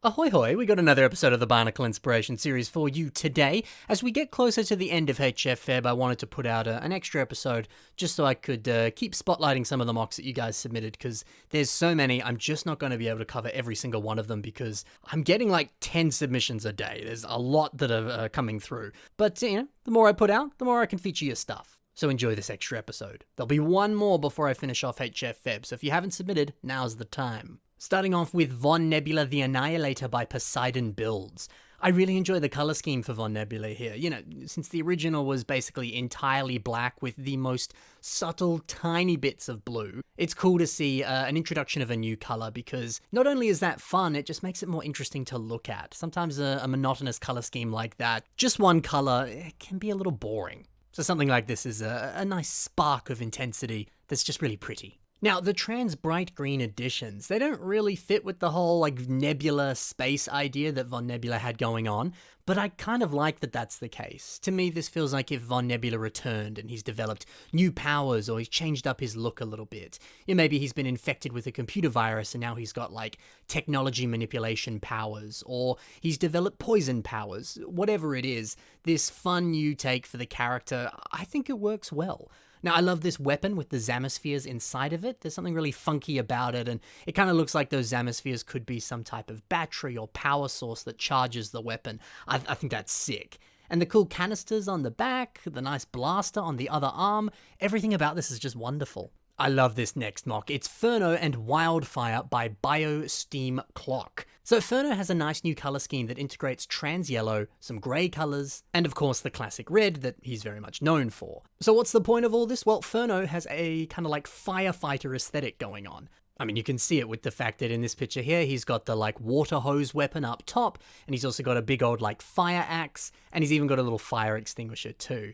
Ahoy hoy, we got another episode of the Bionicle Inspiration series for you today. As we get closer to the end of FEB, I wanted to put out an extra episode just so I could keep spotlighting some of the mocks that you guys submitted, because there's so many, I'm just not going to be able to cover every single one of them because I'm getting like 10 submissions a day. There's a lot that are coming through. But, you know, the more I put out, the more I can feature your stuff. So enjoy this extra episode. There'll be one more before I finish off FEB, so if you haven't submitted, now's the time. Starting off with Von Nebula the Annihilator by Poseidon Builds. I really enjoy the color scheme for Von Nebula here. You know, since the original was basically entirely black with the most subtle, tiny bits of blue, it's cool to see an introduction of a new color, because not only is that fun, it just makes it more interesting to look at. Sometimes a monotonous color scheme like that, just one color, it can be a little boring. So something like this is a nice spark of intensity that's just really pretty. Now, the trans bright green editions, they don't really fit with the whole like nebula space idea that Von Nebula had going on, but I kind of like that that's the case. To me, this feels like if Von Nebula returned and he's developed new powers, or he's changed up his look a little bit. You know, maybe he's been infected with a computer virus and now he's got like technology manipulation powers, or he's developed poison powers. Whatever it is, this fun new take for the character, I think it works well. Now, I love this weapon with the Zamispheres inside of it. There's something really funky about it, and it kind of looks like those Zamispheres could be some type of battery or power source that charges the weapon. I think that's sick. And the cool canisters on the back, the nice blaster on the other arm, everything about this is just wonderful. I love this next mock. It's Ferno and Wildfire by Steam Clock. So Ferno has a nice new color scheme that integrates trans yellow, some gray colors, and of course the classic red that he's very much known for. So what's the point of all this? Well, Ferno has a kind of like firefighter aesthetic going on. I mean, you can see it with the fact that in this picture here, he's got the like water hose weapon up top, and he's also got a big old like fire axe, and he's even got a little fire extinguisher too.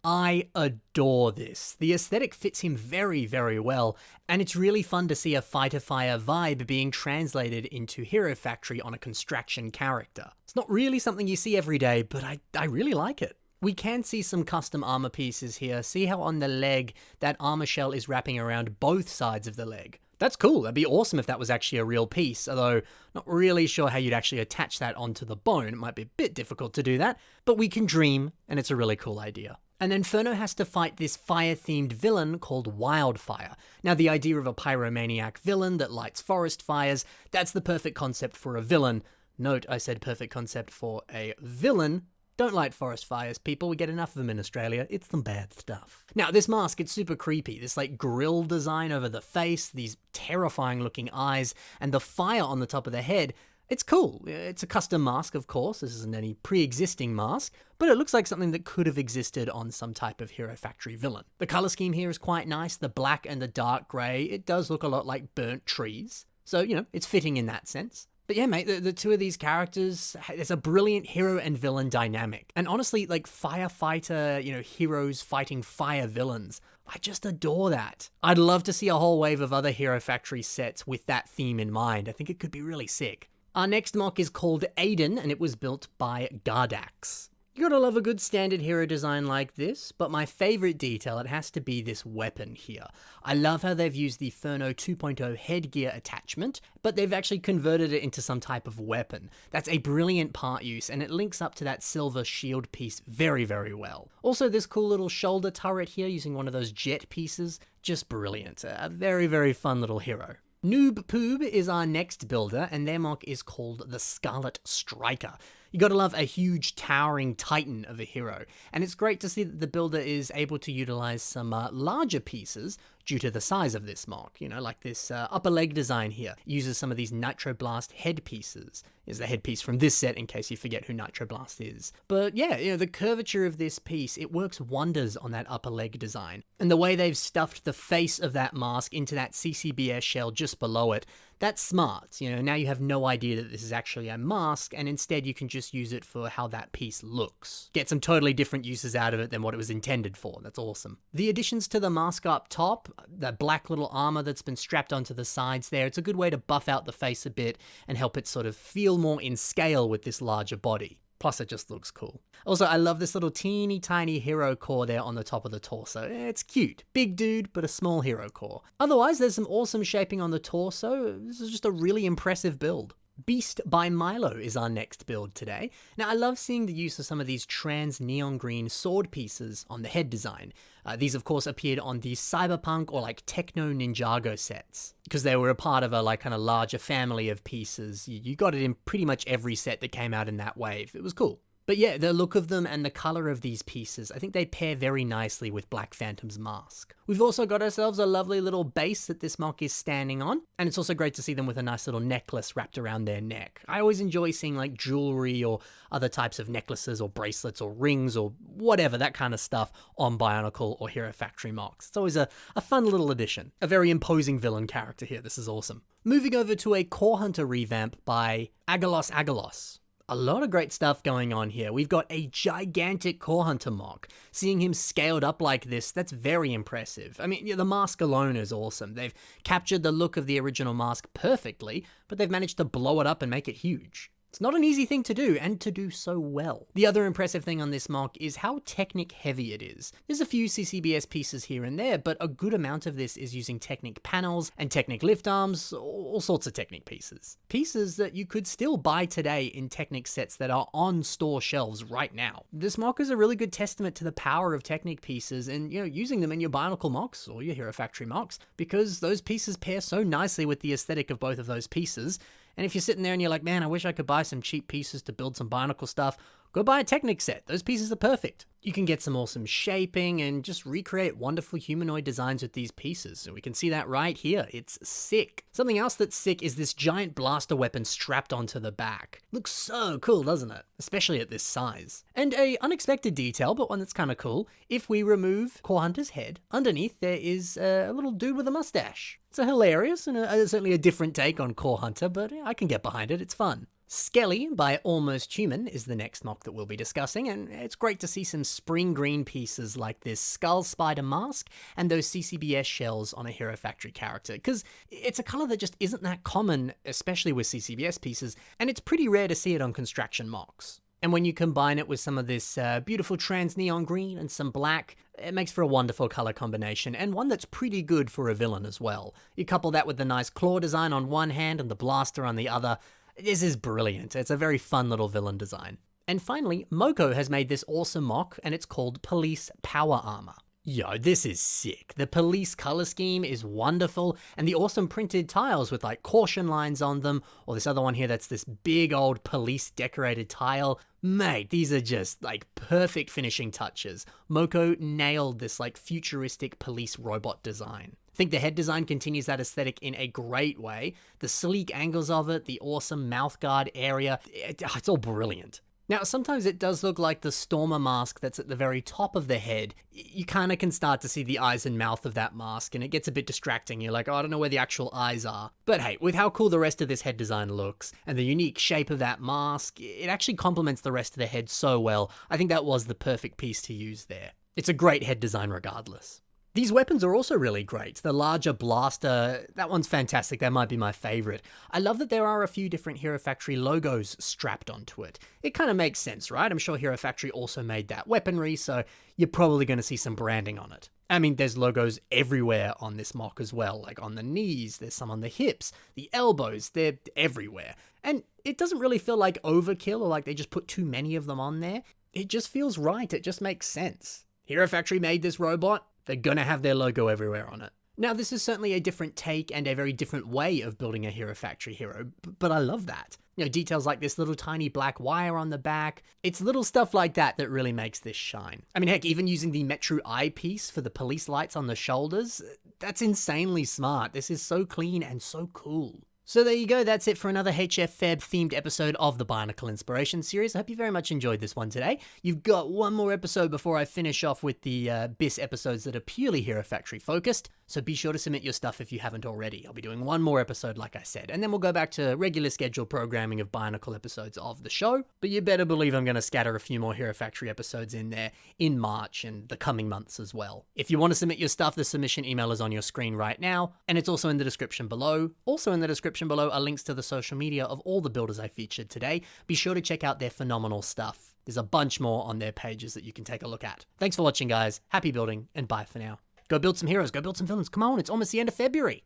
I adore this. The aesthetic fits him very, very well, and it's really fun to see a fighter fire vibe being translated into Hero Factory on a Construction character. It's not really something you see every day, but I really like it. We can see some custom armor pieces here. See how on the leg, that armor shell is wrapping around both sides of the leg. That's cool. That'd be awesome if that was actually a real piece, although not really sure how you'd actually attach that onto the bone. It might be a bit difficult to do that, but we can dream, and it's a really cool idea. And then Ferno has to fight this fire-themed villain called Wildfire. Now, the idea of a pyromaniac villain that lights forest fires, that's the perfect concept for a villain. Note, I said perfect concept for a villain. Don't light forest fires, people. We get enough of them in Australia. It's some bad stuff. Now, this mask, it's super creepy. This like grill design over the face, these terrifying looking eyes, and the fire on the top of the head. It's cool. It's a custom mask, of course. This isn't any pre-existing mask, but it looks like something that could have existed on some type of Hero Factory villain. The color scheme here is quite nice. The black and the dark gray, it does look a lot like burnt trees. So, you know, it's fitting in that sense. But yeah, mate, the two of these characters, there's a brilliant hero and villain dynamic. And honestly, like firefighter, you know, heroes fighting fire villains, I just adore that. I'd love to see a whole wave of other Hero Factory sets with that theme in mind. I think it could be really sick. Our next mock is called Aiden, and it was built by Gardax. You gotta love a good standard hero design like this, but my favorite detail, it has to be this weapon here. I love how they've used the Ferno 2.0 headgear attachment, but they've actually converted it into some type of weapon. That's a brilliant part use, and it links up to that silver shield piece very, very well. Also, this cool little shoulder turret here using one of those jet pieces, just brilliant. A very, very fun little hero. Noob Poob is our next builder, and their mock is called the Scarlet Striker. You gotta love a huge towering titan of a hero, and it's great to see that the builder is able to utilize some larger pieces due to the size of this mock. You know, like this upper leg design here uses some of these Nitroblast head pieces. Is the headpiece from this set, in case you forget who Nitroblast is. But yeah, you know, the curvature of this piece, it works wonders on that upper leg design. And the way they've stuffed the face of that mask into that CCBS shell just below it, that's smart. You know, now you have no idea that this is actually a mask, and instead you can just use it for how that piece looks. Get some totally different uses out of it than what it was intended for. That's awesome. The additions to the mask up top, that black little armor that's been strapped onto the sides there, it's a good way to buff out the face a bit and help it sort of feel more in scale with this larger body. Plus, it just looks cool. Also, I love this little teeny tiny hero core there on the top of the torso. It's cute. Big dude, but a small hero core. Otherwise, there's some awesome shaping on the torso. This is just a really impressive build. Beast by Milo is our next build today. Now, I love seeing the use of some of these trans neon green sword pieces on the head design. These, of course, appeared on the Cyberpunk or like Techno Ninjago sets, because they were a part of a like kind of larger family of pieces. You got it in pretty much every set that came out in that wave. It was cool. But yeah, the look of them and the color of these pieces, I think they pair very nicely with Black Phantom's mask. We've also got ourselves a lovely little base that this mock is standing on, and it's also great to see them with a nice little necklace wrapped around their neck. I always enjoy seeing like jewelry or other types of necklaces or bracelets or rings or whatever, that kind of stuff on Bionicle or Hero Factory mocks. It's always a fun little addition. A very imposing villain character here, this is awesome. Moving over to a Cor Hunter revamp by Agalos. A lot of great stuff going on here. We've got a gigantic Cor Hunter mock. Seeing him scaled up like this, that's very impressive. I mean, the mask alone is awesome. They've captured the look of the original mask perfectly, but they've managed to blow it up and make it huge. It's not an easy thing to do, and to do so well. The other impressive thing on this mock is how Technic heavy it is. There's a few CCBS pieces here and there, but a good amount of this is using Technic panels and Technic lift arms, all sorts of Technic pieces. Pieces that you could still buy today in Technic sets that are on store shelves right now. This mock is a really good testament to the power of Technic pieces and, using them in your Bionicle mocks or your Hero Factory mocks, because those pieces pair so nicely with the aesthetic of both of those pieces. And if you're sitting there and you're like, man, I wish I could buy some cheap pieces to build some Bionicle stuff, go buy a Technic set. Those pieces are perfect. You can get some awesome shaping and just recreate wonderful humanoid designs with these pieces. So we can see that right here. It's sick. Something else that's sick is this giant blaster weapon strapped onto the back. Looks so cool, doesn't it? Especially at this size. And a unexpected detail, but one that's kind of cool. If we remove Cor Hunter's head, underneath there is a little dude with a mustache. It's a hilarious and certainly a different take on Cor Hunter, but I can get behind it. It's fun. Skelly by Almost Human is the next mock that we'll be discussing, and it's great to see some spring green pieces like this skull spider mask and those CCBS shells on a Hero Factory character, because it's a color that just isn't that common, especially with CCBS pieces, and it's pretty rare to see it on construction mocks. And when you combine it with some of this beautiful trans neon green and some black, it makes for a wonderful color combination, and one that's pretty good for a villain as well. You couple that with the nice claw design on one hand and the blaster on the other. This is brilliant. It's a very fun little villain design. And finally, Moko has made this awesome mock, and it's called Police Power Armor. Yo, this is sick. The police color scheme is wonderful, and the awesome printed tiles with like caution lines on them, or this other one here that's this big old police decorated tile. Mate, these are just like perfect finishing touches. Moko nailed this like futuristic police robot design. I think the head design continues that aesthetic in a great way. The sleek angles of it, the awesome mouthguard area, it's all brilliant. Now, sometimes it does look like the Stormer mask that's at the very top of the head. You kind of can start to see the eyes and mouth of that mask, and it gets a bit distracting. You're like, oh, I don't know where the actual eyes are. But hey, with how cool the rest of this head design looks, and the unique shape of that mask, it actually complements the rest of the head so well. I think that was the perfect piece to use there. It's a great head design regardless. These weapons are also really great. The larger blaster, that one's fantastic. That might be my favorite. I love that there are a few different Hero Factory logos strapped onto it. It kind of makes sense, right? I'm sure Hero Factory also made that weaponry, so you're probably going to see some branding on it. I mean, there's logos everywhere on this mock as well, like on the knees, there's some on the hips, the elbows, they're everywhere. And it doesn't really feel like overkill or like they just put too many of them on there. It just feels right. It just makes sense. Hero Factory made this robot. They're gonna have their logo everywhere on it. Now, this is certainly a different take and a very different way of building a Hero Factory hero, but I love that. Details like this little tiny black wire on the back. It's little stuff like that that really makes this shine. I mean, heck, even using the Metru eyepiece for the police lights on the shoulders, that's insanely smart. This is so clean and so cool. So there you go, that's it for another HF FEB themed episode of the Bionicle Inspiration series. I hope you very much enjoyed this one today. You've got one more episode before I finish off with the BIS episodes that are purely Hero Factory focused, so be sure to submit your stuff if you haven't already. I'll be doing one more episode like I said, and then we'll go back to regular scheduled programming of Bionicle episodes of the show, but you better believe I'm going to scatter a few more Hero Factory episodes in there in March and the coming months as well. If you want to submit your stuff, the submission email is on your screen right now, and it's also in the description below. Also in the description below are links to the social media of all the builders I featured today. Be sure to check out their phenomenal stuff. There's a bunch more on their pages that you can take a look at. Thanks for watching, guys. Happy building, and bye for now. Go build some heroes, go build some villains. Come on, it's almost the end of February.